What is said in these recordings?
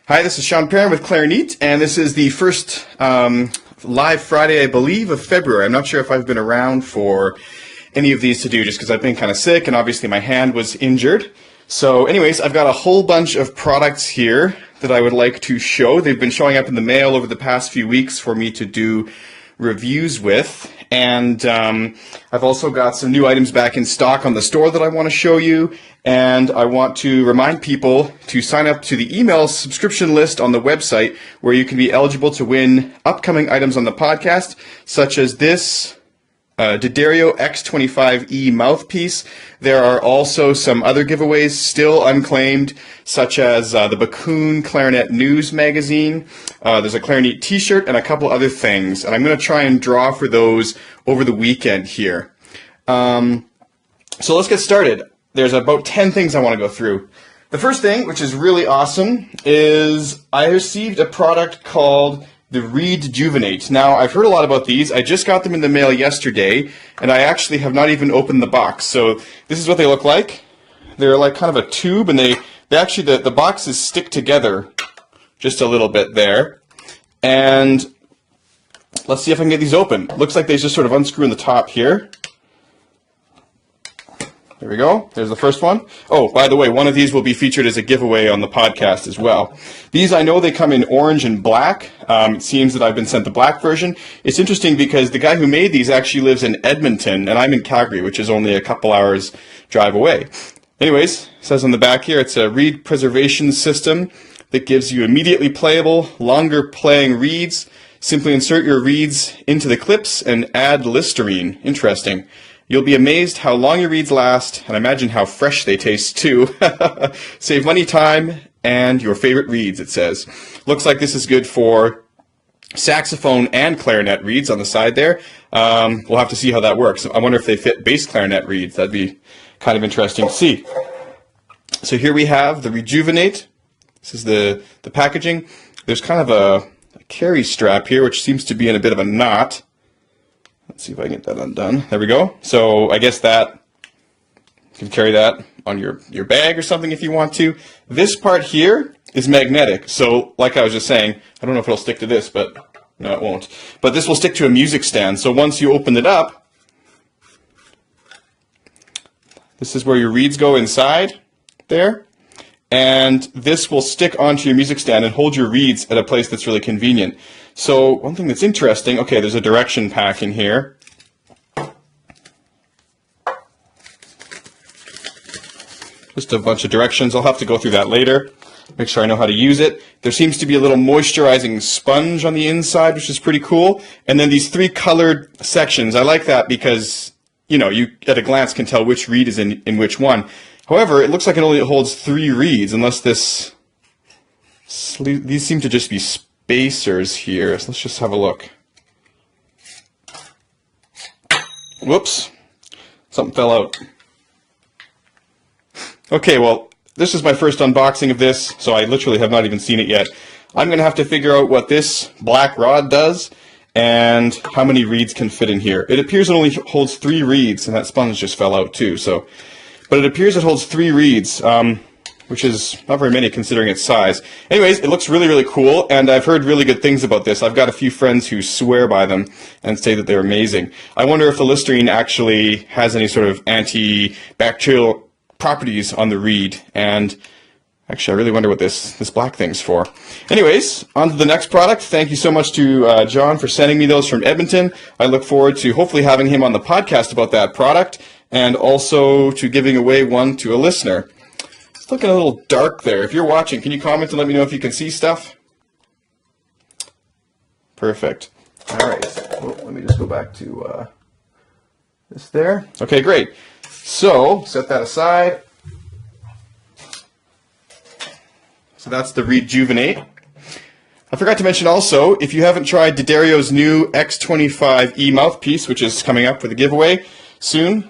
Hi, this is Sean Perrin with Clarineat, and this is the first live Friday, I believe, of February. I'm not sure if I've been around for any of these to do, just because I've been kind of sick, and obviously my hand was injured. So anyways, I've got a whole bunch of products here that I would like to show. They've been showing up in the mail over the past few weeks for me to do reviews with, and I've also got some new items back in stock on the store that I want to show you, and I want to remind people to sign up to the email subscription list on the website where you can be eligible to win upcoming items on the podcast, such as this D'Addario X25 E mouthpiece. There are also some other giveaways still unclaimed, such as the Bakun Clarinet News magazine. There's a Clarinet t-shirt and a couple other things, and I'm going to try and draw for those over the weekend here. So let's get started. There's about 10 things I want to go through. The first thing, which is really awesome, is I received a product called the ReedJuvinate. Now, I've heard a lot about these. I just got them in the mail yesterday, and I actually have not even opened the box. So this is what they look like. They're like kind of a tube, and they actually, the boxes stick together just a little bit there. And let's see if I can get these open. Looks like they just sort of unscrew in the top here. There we go. There's the first one. Oh, by the way, one of these will be featured as a giveaway on the podcast as well. These, I know they come in orange and black. It seems that I've been sent the black version. It's interesting because the guy who made these actually lives in Edmonton, and I'm in Calgary, which is only a couple hours drive away. Anyways, it says on the back here, it's a reed preservation system that gives you immediately playable, longer playing reeds. Simply insert your reeds into the clips and add Listerine. Interesting. You'll be amazed how long your reeds last, and imagine how fresh they taste too. Save money, time, and your favorite reeds, it says. Looks like this is good for saxophone and clarinet reeds on the side there. We'll have to see how that works. I wonder if they fit bass clarinet reeds. That'd be kind of interesting to see. So here we have the ReedJuvinate. This is the packaging. There's kind of a carry strap here, which seems to be in a bit of a knot. Let's see if I can get that undone. There we go. So I guess that you can carry that on your bag or something if you want to. This part here is magnetic. So like I was just saying, I don't know if it'll stick to this, but no, it won't. But this will stick to a music stand. So once you open it up, this is where your reeds go inside there. And this will stick onto your music stand and hold your reeds at a place that's really convenient. So one thing that's interesting, okay, there's a direction pack in here. Just a bunch of directions. I'll have to go through that later. Make sure I know how to use it. There seems to be a little moisturizing sponge on the inside, which is pretty cool. And then these three colored sections. I like that because, you know, you at a glance can tell which reed is in which one. However, it looks like it only holds 3 reeds, unless these seem to just be spacers here. So let's just have a look. Whoops, something fell out. Okay, well, this is my first unboxing of this, so I literally have not even seen it yet. I'm going to have to figure out what this black rod does and how many reeds can fit in here. It appears it only holds 3 reeds, and that sponge just fell out too, so... But it appears it holds 3 reeds, which is not very many considering its size. Anyways, it looks really, really cool, and I've heard really good things about this. I've got a few friends who swear by them and say that they're amazing. I wonder if the Listerine actually has any sort of antibacterial properties on the reed, and actually I really wonder what this black thing's for. Anyways, on to the next product. Thank you so much to John for sending me those from Edmonton. I look forward to hopefully having him on the podcast about that product, and also to giving away one to a listener. It's looking a little dark there. If you're watching, can you comment and let me know if you can see stuff? Perfect. All right. Oh, let me just go back to this there. Okay, great. So, set that aside. So that's the ReedJuvinate. I forgot to mention also, if you haven't tried D'Addario's new X25 E mouthpiece, which is coming up with a giveaway soon,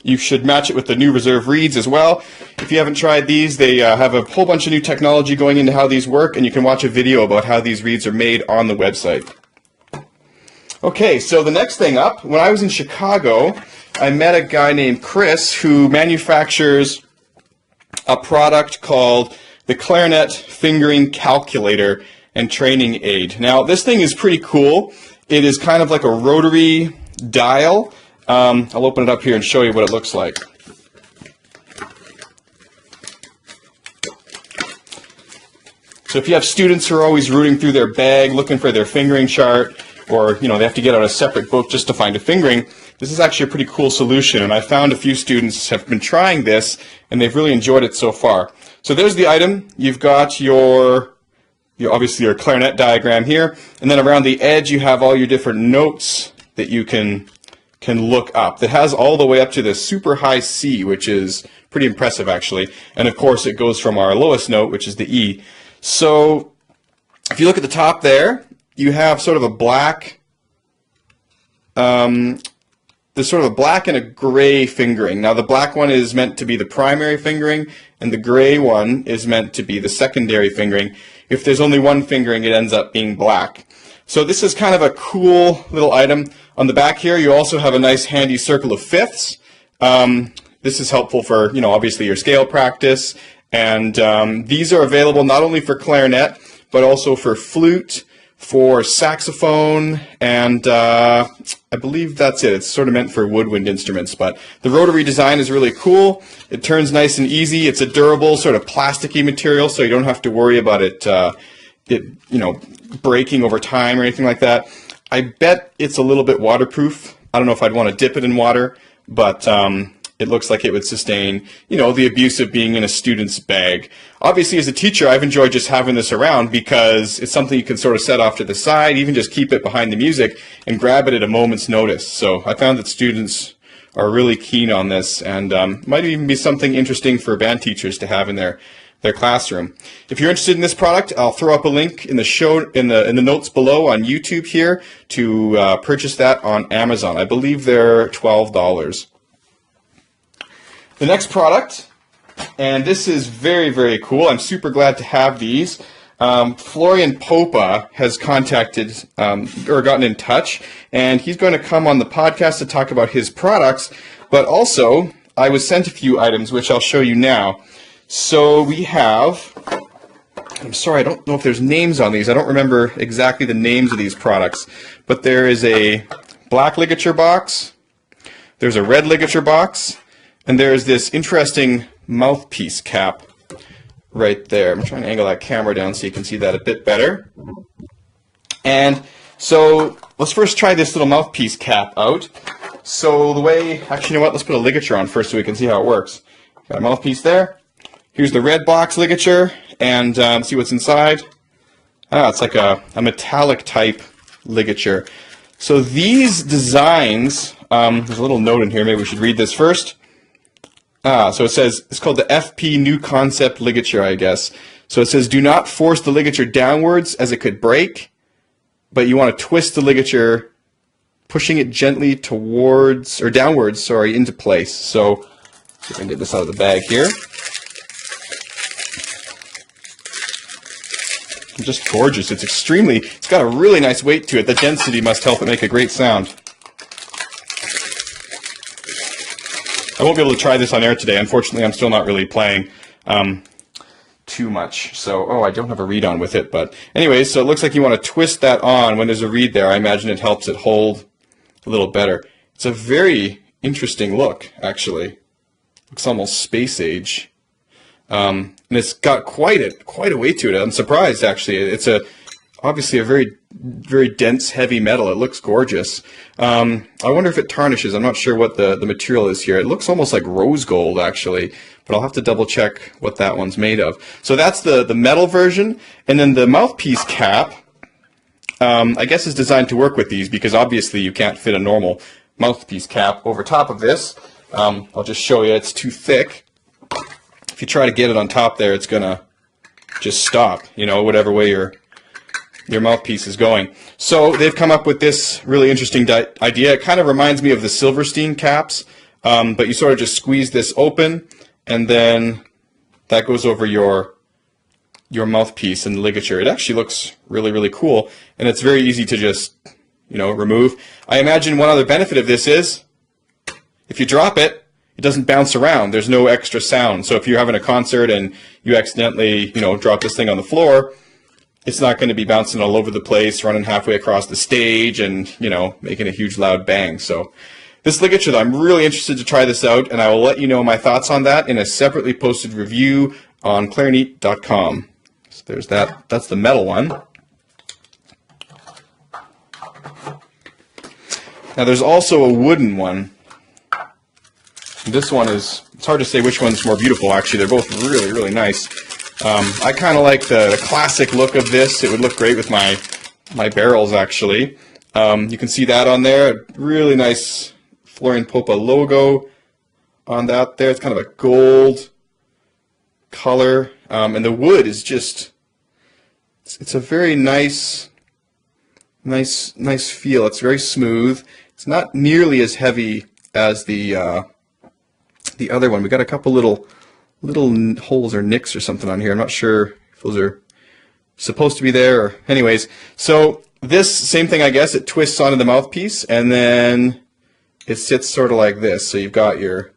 you should match it with the new reserve reeds as well. If you haven't tried these, they have a whole bunch of new technology going into how these work, and you can watch a video about how these reeds are made on the website. Okay, so the next thing up, when I was in Chicago, I met a guy named Chris who manufactures a product called the the Clarinet Fingering Calculator and Training Aid. Now, this thing is pretty cool. It is kind of like a rotary dial. I'll open it up here and show you what it looks like. So if you have students who are always rooting through their bag looking for their fingering chart, or they have to get out a separate book just to find a fingering, this is actually a pretty cool solution, and I found a few students have been trying this and they've really enjoyed it so far. So there's the item. You've got obviously your clarinet diagram here, and then around the edge you have all your different notes that you can look up. That has all the way up to the super high C, which is pretty impressive actually, and of course it goes from our lowest note, which is the E. So if you look at the top there, you have sort of a black, there's sort of a black and a gray fingering. Now the black one is meant to be the primary fingering, and the gray one is meant to be the secondary fingering. If there's only one fingering, it ends up being black. So this is kind of a cool little item. On the back here, you also have a nice handy circle of fifths. This is helpful for, obviously your scale practice. And these are available not only for clarinet, but also for flute, for saxophone, and I believe that's it. It's sort of meant for woodwind instruments, but the rotary design is really cool. It turns nice and easy. It's a durable, sort of plasticky material, so you don't have to worry about it, breaking over time or anything like that. I bet it's a little bit waterproof. I don't know if I'd want to dip it in water, but it looks like it would sustain, the abuse of being in a student's bag. Obviously, as a teacher, I've enjoyed just having this around because it's something you can sort of set off to the side, even just keep it behind the music and grab it at a moment's notice. So I found that students are really keen on this, and might even be something interesting for band teachers to have in their classroom. If you're interested in this product, I'll throw up a link in the notes below on YouTube here to purchase that on Amazon. I believe they're $12. The next product, and this is very, very cool. I'm super glad to have these. Florian Popa has contacted or gotten in touch, and he's going to come on the podcast to talk about his products, but also I was sent a few items which I'll show you now. So we have, I'm sorry, I don't know if there's names on these. I don't remember exactly the names of these products, but there is a black ligature box, there's a red ligature box, and there's this interesting mouthpiece cap right there. I'm trying to angle that camera down so you can see that a bit better. And so let's first try this little mouthpiece cap out. So the way, actually, you know what, let's put a ligature on first so we can see how it works. Got a mouthpiece there. Here's the red box ligature, and see what's inside. It's like a metallic type ligature. So these designs, there's a little note in here, maybe we should read this first. So it says, it's called the FP New Concept Ligature, I guess. So it says, do not force the ligature downwards as it could break, but you want to twist the ligature, pushing it gently towards, or downwards, sorry, into place. So, see if I can get this out of the bag here. Just gorgeous. It's got a really nice weight to it. The density must help it make a great sound. I won't be able to try this on air today. Unfortunately, I'm still not really playing too much. So, I don't have a reed on with it. But anyways, so it looks like you want to twist that on when there's a reed there. I imagine it helps it hold a little better. It's a very interesting look, actually. Looks almost space age. And it's got quite a weight to it. I'm surprised, actually. It's obviously a very, very dense, heavy metal. It looks gorgeous. I wonder if it tarnishes. I'm not sure what the material is here. It looks almost like rose gold, actually, but I'll have to double check what that one's made of. So that's the metal version, and then the mouthpiece cap, I guess, is designed to work with these because obviously you can't fit a normal mouthpiece cap over top of this. I'll just show you. It's too thick. If you try to get it on top there, it's gonna just stop, whatever way your mouthpiece is going. So they've come up with this really interesting idea. It kind of reminds me of the Silverstein caps, but you sort of just squeeze this open, and then that goes over your mouthpiece and the ligature. It actually looks really, really cool, and it's very easy to just, remove. I imagine one other benefit of this is, if you drop it, it doesn't bounce around. There's no extra sound. So if you're having a concert and you accidentally, drop this thing on the floor, it's not going to be bouncing all over the place, running halfway across the stage and, making a huge loud bang. So this ligature, I'm really interested to try this out, and I will let you know my thoughts on that in a separately posted review on Clarineat.com. So there's that. That's the metal one. Now there's also a wooden one. This one it's hard to say which one's more beautiful, actually. They're both really, really nice. I kind of like the classic look of this. It would look great with my barrels, actually. You can see that on there. Really nice Florian Popa logo on that there. It's kind of a gold color. And the wood is just, it's a very nice feel. It's very smooth. It's not nearly as heavy as the other one. We got a couple little holes or nicks or something on here. I'm not sure if those are supposed to be there. Or anyways, so this same thing, I guess, it twists onto the mouthpiece and then it sits sort of like this. So you've got your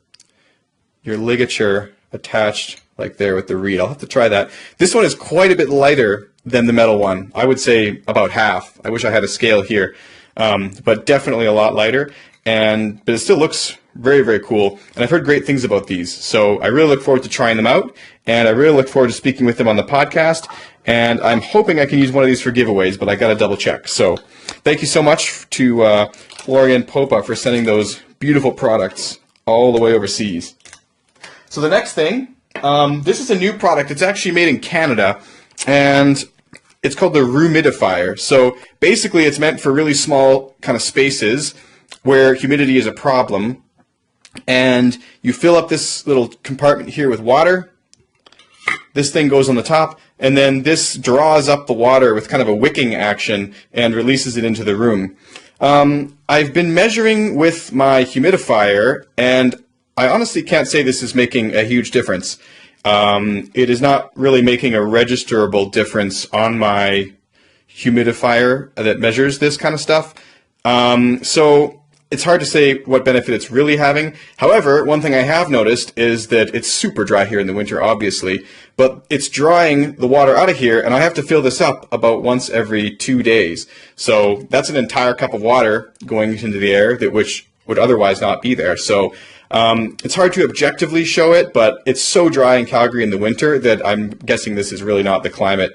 ligature attached like there with the reed. I'll have to try that. This one is quite a bit lighter than the metal one. I would say about half. I wish I had a scale here, but definitely a lot lighter. But it still looks very, very cool. And I've heard great things about these. So I really look forward to trying them out. And I really look forward to speaking with them on the podcast. And I'm hoping I can use one of these for giveaways, but I got to double check. So thank you so much to Florian Popa for sending those beautiful products all the way overseas. So the next thing, this is a new product. It's actually made in Canada. And it's called the Rumidifier. So basically it's meant for really small kind of spaces where humidity is a problem. And you fill up this little compartment here with water. This thing goes on the top, and then this draws up the water with kind of a wicking action and releases it into the room. I've been measuring with my humidifier, and I honestly can't say this is making a huge difference. It is not really making a registerable difference on my humidifier that measures this kind of stuff. So it's hard to say what benefit it's really having. However, one thing I have noticed is that it's super dry here in the winter, obviously, but it's drying the water out of here, and I have to fill this up about once every 2 days. So that's an entire cup of water going into the air which would otherwise not be there. So it's hard to objectively show it, but it's so dry in Calgary in the winter that I'm guessing this is really not the climate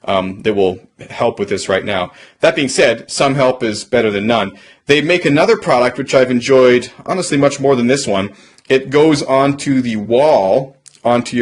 that will help with this right now. That being said, some help is better than none. They make another product which I've enjoyed, honestly, much more than this one. It goes onto the wall, onto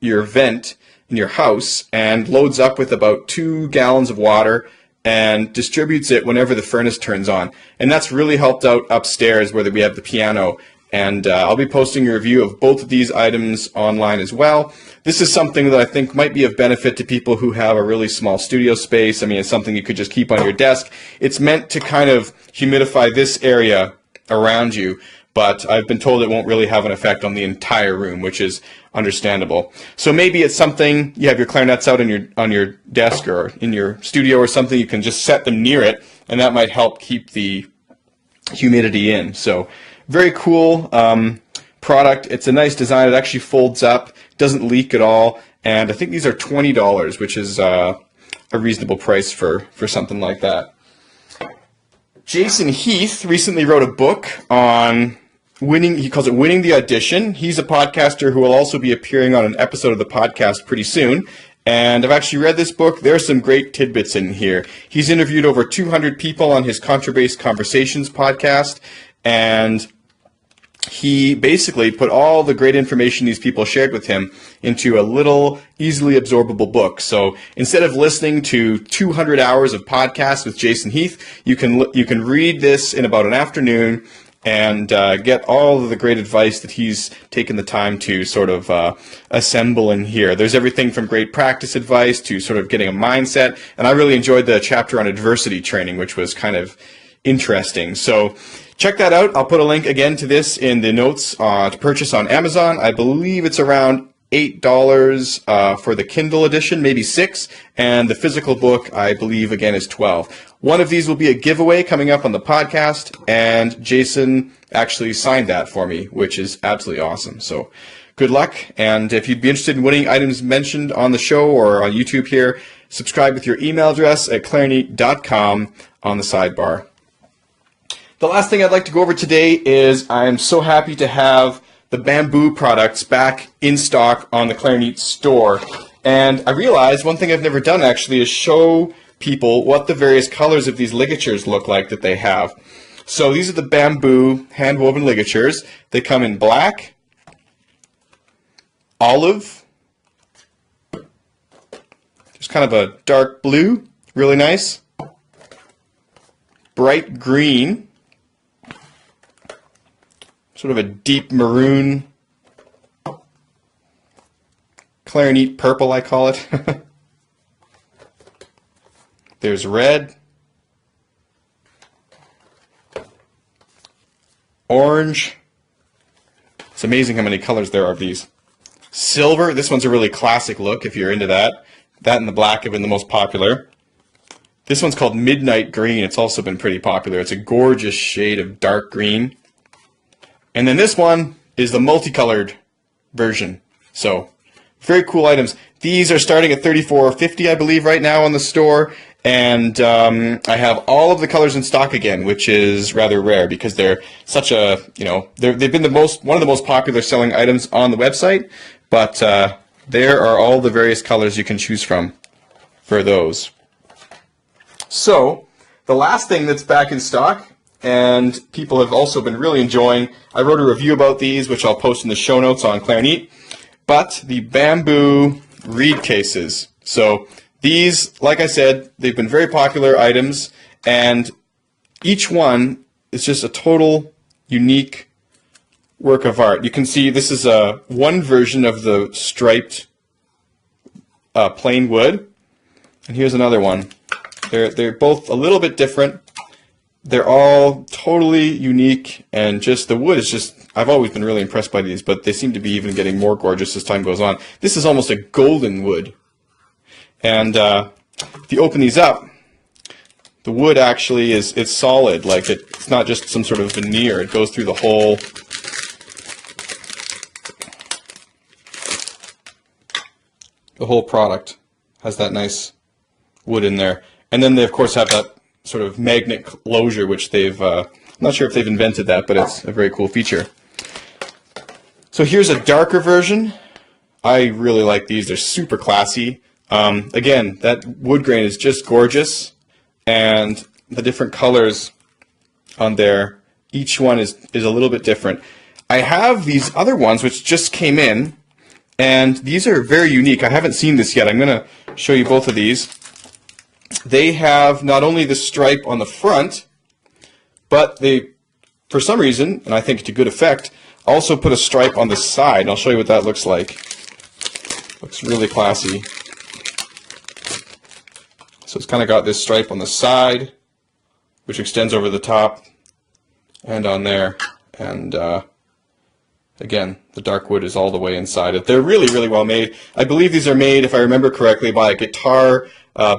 your vent in your house, and loads up with about 2 gallons of water and distributes it whenever the furnace turns on. And that's really helped out upstairs where we have the piano. And I'll be posting a review of both of these items online as well. This is something that I think might be of benefit to people who have a really small studio space. I mean, it's something you could just keep on your desk. It's meant to kind of humidify this area around you, but I've been told it won't really have an effect on the entire room, which is understandable. So maybe it's something, you have your clarinets out on your desk or in your studio or something, you can just set them near it, and that might help keep the humidity in. So very cool product. It's a nice design. It actually folds up, doesn't leak at all, and I think these are $20, which is a reasonable price for something like that. Jason Heath recently wrote a book on winning, he calls it Winning the Audition. He's a podcaster who will also be appearing on an episode of the podcast pretty soon. And I've actually read this book. There's some great tidbits in here. He's interviewed over 200 people on his Contrabass Conversations podcast, and he basically put all the great information these people shared with him into a little easily absorbable book. So instead of listening to 200 hours of podcasts with Jason Heath, you can read this in about an afternoon and get all of the great advice that he's taken the time to sort of assemble in here. There's everything from great practice advice to sort of getting a mindset, and I really enjoyed the chapter on adversity training, which was kind of interesting. So check that out. I'll put a link again to this in the notes to purchase on Amazon. I believe it's around $8 for the Kindle edition, maybe $6, and the physical book, I believe, again, is $12. One of these will be a giveaway coming up on the podcast, and Jason actually signed that for me, which is absolutely awesome. So good luck, and if you'd be interested in winning items mentioned on the show or on YouTube here, subscribe with your email address at clarineat.com on the sidebar. The last thing I'd like to go over today is I'm so happy to have the Bambu products back in stock on the Clarineat store. And I realized one thing I've never done actually is show people what the various colors of these ligatures look like that they have. So these are the Bambu hand-woven ligatures. They come in black, olive, just kind of a dark blue, really nice, bright green, sort of a deep maroon, Clarineat purple, I call it. There's red, orange. It's amazing how many colors there are of these. Silver, this one's a really classic look if you're into that. That and the black have been the most popular. This one's called Midnight Green. It's also been pretty popular. It's a gorgeous shade of dark green. And then this one is the multicolored version. So, very cool items. These are starting at $34.50, I believe, right now on the store. And I have all of the colors in stock again, which is rather rare because they're such a, they've been one of the most popular selling items on the website. But there are all the various colors you can choose from for those. So, the last thing that's back in stock, and people have also been really enjoying, I wrote a review about these, which I'll post in the show notes on Clarineat, but the Bambu reed cases. So these, like I said, they've been very popular items, and each one is just a total unique work of art. You can see this is one version of the striped plain wood, and here's another one. They're both a little bit different. They're all totally unique, and just the wood is just, I've always been really impressed by these, but they seem to be even getting more gorgeous as time goes on. This is almost a golden wood. And if you open these up, the wood actually it's solid, like it's not just some sort of veneer. It goes through the whole product. Has that nice wood in there. And then they of course have that sort of magnet closure, which they've, I'm not sure if they've invented that, but it's a very cool feature. So here's a darker version. I really like these. They're super classy. Again, that wood grain is just gorgeous, and the different colors on there, each one is a little bit different. I have these other ones which just came in, and these are very unique. I haven't seen this yet. I'm going to show you both of these. They have not only the stripe on the front, but they, for some reason, and I think to good effect, also put a stripe on the side. And I'll show you what that looks like. Looks really classy. So it's kind of got this stripe on the side, which extends over the top and on there. And again, the dark wood is all the way inside it. They're really, really well made. I believe these are made, if I remember correctly, by a guitar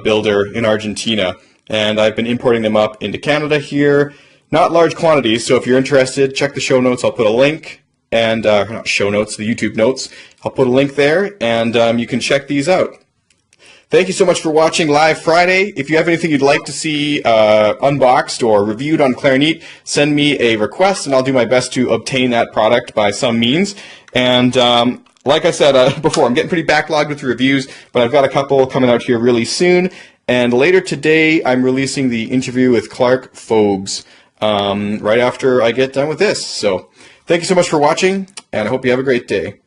builder in Argentina, and I've been importing them up into Canada here. Not large quantities, so if you're interested, check the show notes. I'll put a link, and not show notes, the YouTube notes. I'll put a link there, and you can check these out. Thank you so much for watching Live Friday. If you have anything you'd like to see unboxed or reviewed on Clarineat, send me a request, and I'll do my best to obtain that product by some means. And like I said before, I'm getting pretty backlogged with reviews, but I've got a couple coming out here really soon. And later today, I'm releasing the interview with Clark Forbes right after I get done with this. So thank you so much for watching, and I hope you have a great day.